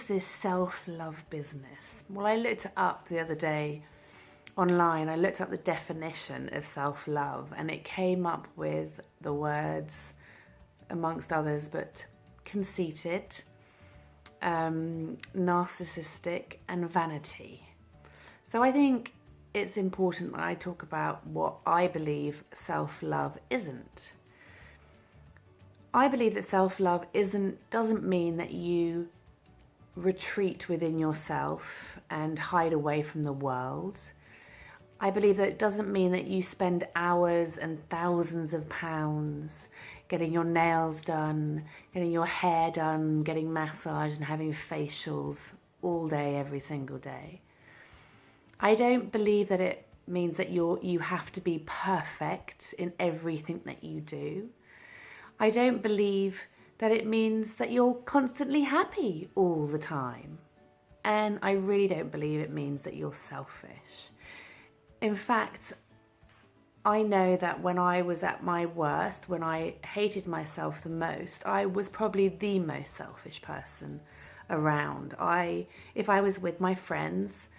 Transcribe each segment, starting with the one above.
this self-love business? Well, I looked it up the other day online. I looked up the definition of self-love, and it came up with the words, amongst others, but conceited, narcissistic, and vanity. So I think it's important that I talk about what I believe self-love isn't. I believe that self-love doesn't mean that you retreat within yourself and hide away from the world. I believe that it doesn't mean that you spend hours and thousands of pounds getting your nails done, getting your hair done, getting massaged and having facials all day, every single day. I don't believe that it means that you have to be perfect in everything that you do. I don't believe that it means that you're constantly happy all the time. And I really don't believe it means that you're selfish. In fact, I know that when I was at my worst, when I hated myself the most, I was probably the most selfish person around. If I was with my friends,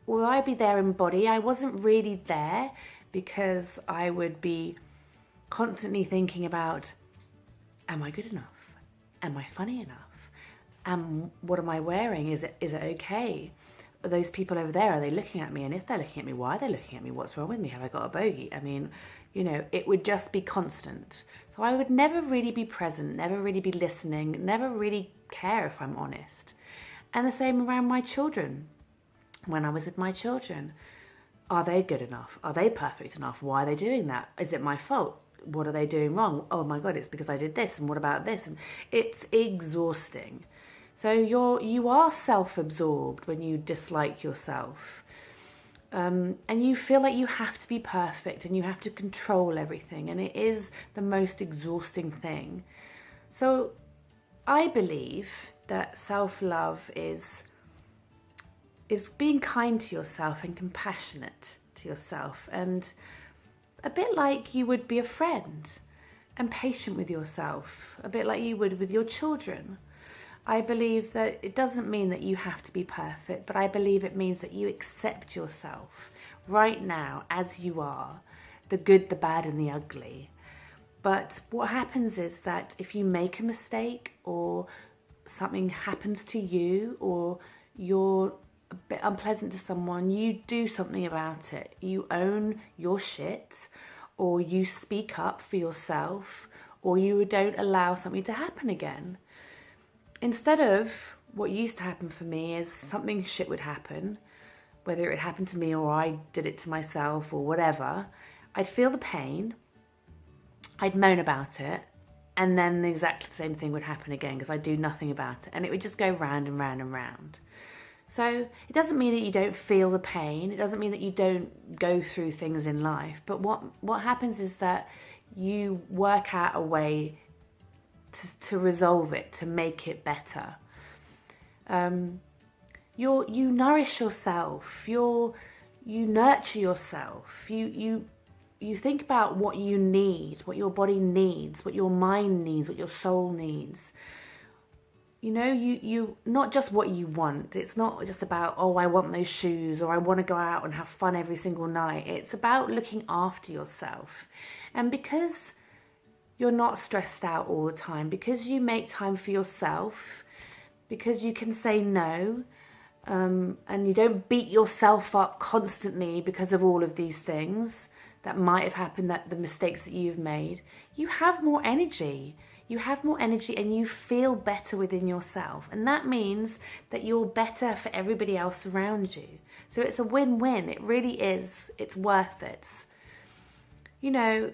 although I'd be there in body, I wasn't really there because I would be constantly thinking about, am I good enough? Am I funny enough? What am I wearing? Is it okay? Are those people over there, are they looking at me? And if they're looking at me, why are they looking at me? What's wrong with me? Have I got a bogey? I mean, it would just be constant. So I would never really be present, never really be listening, never really care, if I'm honest. And the same around my children. When I was with my children, are they good enough? Are they perfect enough? Why are they doing that? Is it my fault? What are they doing wrong? Oh my God, it's because I did this. And what about this? And it's exhausting. So you are self-absorbed when you dislike yourself. And you feel like you have to be perfect and you have to control everything. And it is the most exhausting thing. So I believe that self-love is being kind to yourself and compassionate to yourself, and a bit like you would be a friend, and patient with yourself, a bit like you would with your children. I believe that it doesn't mean that you have to be perfect, but I believe it means that you accept yourself right now as you are, the good, the bad, and the ugly. But what happens is that if you make a mistake or something happens to you or you're a bit unpleasant to someone, you do something about it. You own your shit, or you speak up for yourself, or you don't allow something to happen again. Instead of what used to happen for me is something shit would happen, whether it happened to me or I did it to myself or whatever, I'd feel the pain, I'd moan about it, and then exactly the same thing would happen again because I'd do nothing about it, and it would just go round and round and round. So it doesn't mean that you don't feel the pain, it doesn't mean that you don't go through things in life, but what happens is that you work out a way to resolve it, to make it better. You nourish yourself, you nurture yourself, you think about what you need, what your body needs, what your mind needs, what your soul needs. You not just what you want. It's not just about, oh, I want those shoes or I want to go out and have fun every single night. It's about looking after yourself. And because you're not stressed out all the time, because you make time for yourself, because you can say no, and you don't beat yourself up constantly because of all of these things that might have happened, that the mistakes that you've made, you have more energy. You have more energy and you feel better within yourself. And that means that you're better for everybody else around you. So it's a win-win. It really is. It's worth it.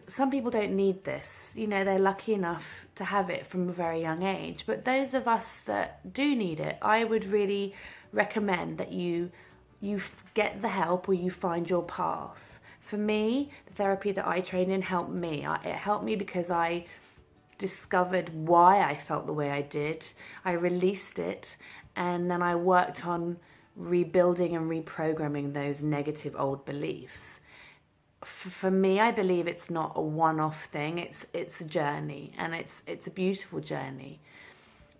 Some people don't need this. They're lucky enough to have it from a very young age. But those of us that do need it, I would really recommend that you get the help or you find your path. For me, the therapy that I trained in helped me. It helped me because I discovered why I felt the way I did. I released it, and then I worked on rebuilding and reprogramming those negative old beliefs. For me, I believe it's not a one-off thing. It's a journey, and it's a beautiful journey.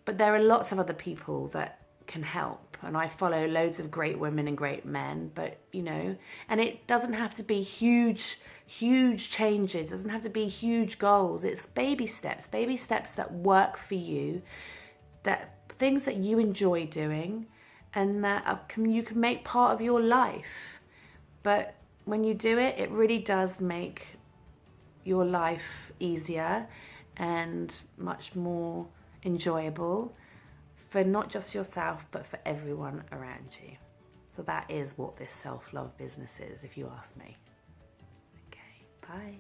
But there are lots of other people that can help. And I follow loads of great women and great men, but you know, and it doesn't have to be huge changes, it doesn't have to be huge goals. It's baby steps that work for you, that things that you enjoy doing and that you can make part of your life. But when you do it, it really does make your life easier and much more enjoyable for not just yourself, but for everyone around you. So that is what this self-love business is, if you ask me. Okay, bye.